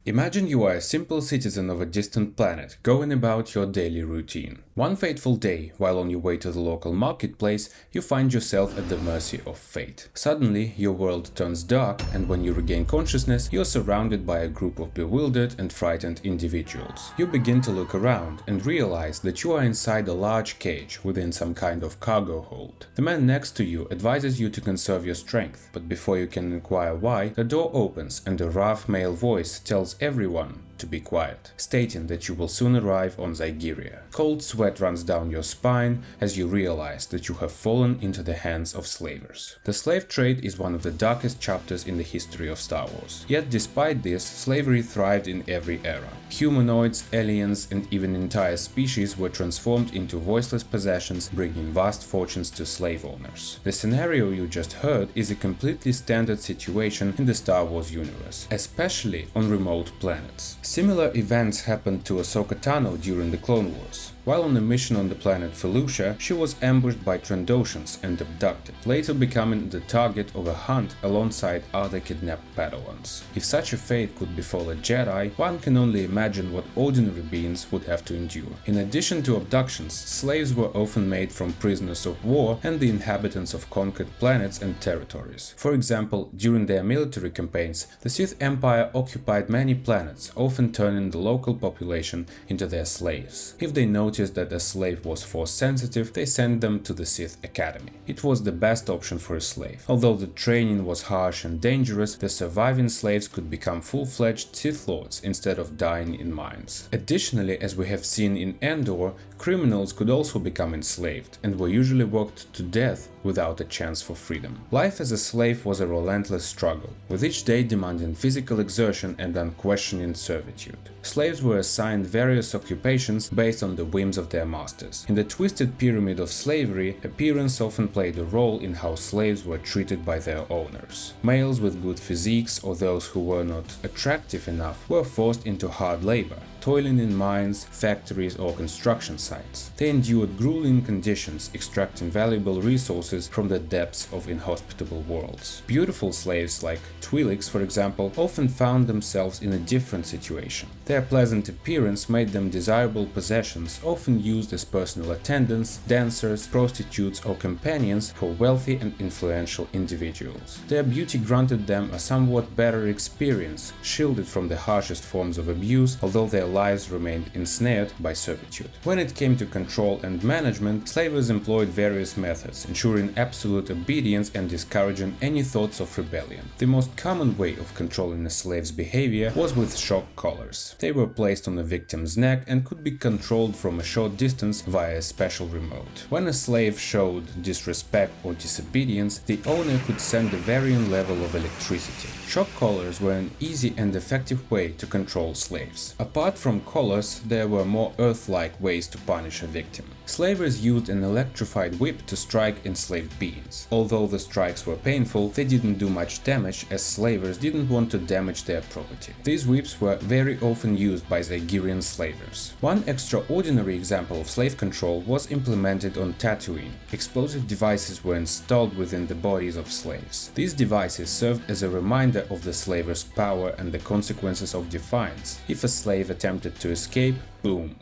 Imagine you are a simple citizen of a distant planet, going about your daily routine. One fateful day, while on your way to the local marketplace, you find yourself at the mercy of fate. Suddenly, your world turns dark, and when you regain consciousness, you're surrounded by a group of bewildered and frightened individuals. You begin to look around and realize that you are inside a large cage within some kind of cargo hold. The man next to you advises you to conserve your strength, but before you can inquire why, the door opens and a rough male voice tells everyone to be quiet, stating that you will soon arrive on Zygeria. Cold sweat runs down your spine as you realize that you have fallen into the hands of slavers. The slave trade is one of the darkest chapters in the history of Star Wars. Yet despite this, slavery thrived in every era. Humanoids, aliens, and even entire species were transformed into voiceless possessions, bringing vast fortunes to slave owners. The scenario you just heard is a completely standard situation in the Star Wars universe, especially on remote planets. Similar events happened to Ahsoka Tano during the Clone Wars. While on a mission on the planet Felucia, she was ambushed by Trandoshans and abducted, later becoming the target of a hunt alongside other kidnapped Padawans. If such a fate could befall a Jedi, one can only imagine what ordinary beings would have to endure. In addition to abductions, slaves were often made from prisoners of war and the inhabitants of conquered planets and territories. For example, during their military campaigns, the Sith Empire occupied many planets, often turning the local population into their slaves. If they noticed that a slave was force sensitive, they sent them to the Sith Academy. It was the best option for a slave. Although the training was harsh and dangerous, the surviving slaves could become full-fledged Sith Lords instead of dying in mines. Additionally, as we have seen in Endor, criminals could also become enslaved and were usually worked to death without a chance for freedom. Life as a slave was a relentless struggle, with each day demanding physical exertion and unquestioning servitude. Slaves were assigned various occupations based on the whims of their masters. In the twisted pyramid of slavery, appearance often played a role in how slaves were treated by their owners. Males with good physiques or those who were not attractive enough were forced into hard labor, toiling in mines, factories, or construction sites. They endured grueling conditions, extracting valuable resources from the depths of inhospitable worlds. Beautiful slaves like Twi'leks, for example, often found themselves in a different situation. Their pleasant appearance made them desirable possessions, often used as personal attendants, dancers, prostitutes, or companions for wealthy and influential individuals. Their beauty granted them a somewhat better experience, shielded from the harshest forms of abuse, although their lives remained ensnared by servitude. When it came to control and management, slavers employed various methods, ensuring absolute obedience and discouraging any thoughts of rebellion. The most common way of controlling a slave's behavior was with shock collars. They were placed on the victim's neck and could be controlled from a short distance via a special remote. When a slave showed disrespect or disobedience, the owner could send a varying level of electricity. Shock collars were an easy and effective way to control slaves. Apart from collars, there were more earth-like ways to punish a victim. Slavers used an electrified whip to strike enslaved beings. Although the strikes were painful, they didn't do much damage, as slavers didn't want to damage their property. These whips were very often used by Zygerian slavers. One extraordinary example of slave control was implemented on Tatooine. Explosive devices were installed within the bodies of slaves. These devices served as a reminder of the slaver's power and the consequences of defiance. If a slave attempted to escape, boom.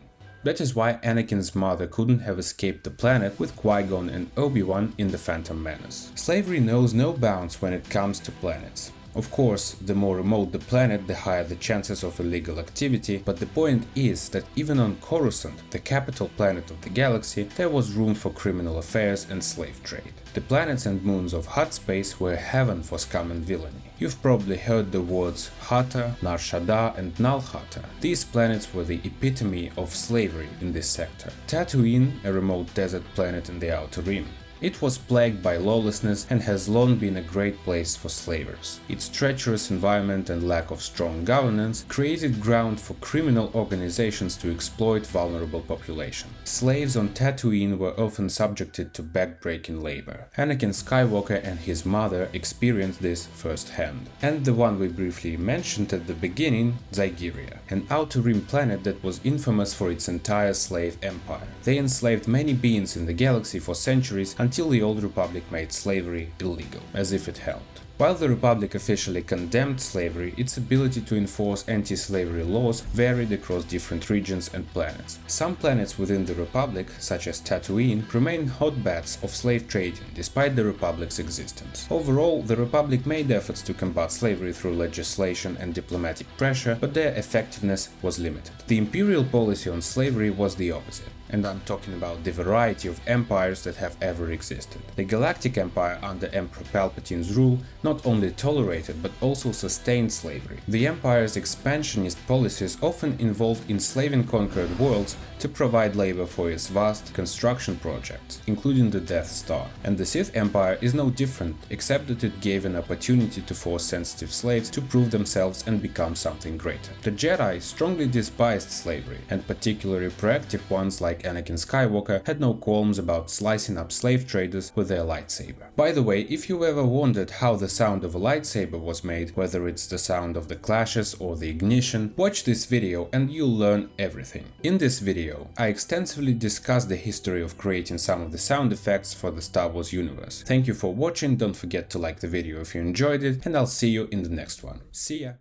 That is why Anakin's mother couldn't have escaped the planet with Qui-Gon and Obi-Wan in The Phantom Menace. Slavery knows no bounds when it comes to planets. Of course, the more remote the planet, the higher the chances of illegal activity, but the point is that even on Coruscant, the capital planet of the galaxy, there was room for criminal affairs and slave trade. The planets and moons of Hutt space were heaven for scum and villainy. You've probably heard the words Hata, Nar Shaddaa, and Nal Hata. These planets were the epitome of slavery in this sector. Tatooine, a remote desert planet in the Outer Rim. It was plagued by lawlessness and has long been a great place for slavers. Its treacherous environment and lack of strong governance created ground for criminal organizations to exploit vulnerable population. Slaves on Tatooine were often subjected to backbreaking labor. Anakin Skywalker and his mother experienced this firsthand. And the one we briefly mentioned at the beginning, Zygeria, an Outer Rim planet that was infamous for its entire slave empire. They enslaved many beings in the galaxy for centuries until the Old Republic made slavery illegal, as if it helped. While the Republic officially condemned slavery, its ability to enforce anti-slavery laws varied across different regions and planets. Some planets within the Republic, such as Tatooine, remain hotbeds of slave trading despite the Republic's existence. Overall, the Republic made efforts to combat slavery through legislation and diplomatic pressure, but their effectiveness was limited. The imperial policy on slavery was the opposite. And I'm talking about the variety of empires that have ever existed. The Galactic Empire under Emperor Palpatine's rule not only tolerated but also sustained slavery. The Empire's expansionist policies often involved enslaving conquered worlds to provide labor for its vast construction projects, including the Death Star. And the Sith Empire is no different, except that it gave an opportunity to force sensitive slaves to prove themselves and become something greater. The Jedi strongly despised slavery, and particularly proactive ones like Anakin Skywalker had no qualms about slicing up slave traders with their lightsaber. By the way, if you ever wondered how the sound of a lightsaber was made, whether it's the sound of the clashes or the ignition, watch this video and you'll learn everything. In this video, I extensively discuss the history of creating some of the sound effects for the Star Wars universe. Thank you for watching, don't forget to like the video if you enjoyed it, and I'll see you in the next one. See ya!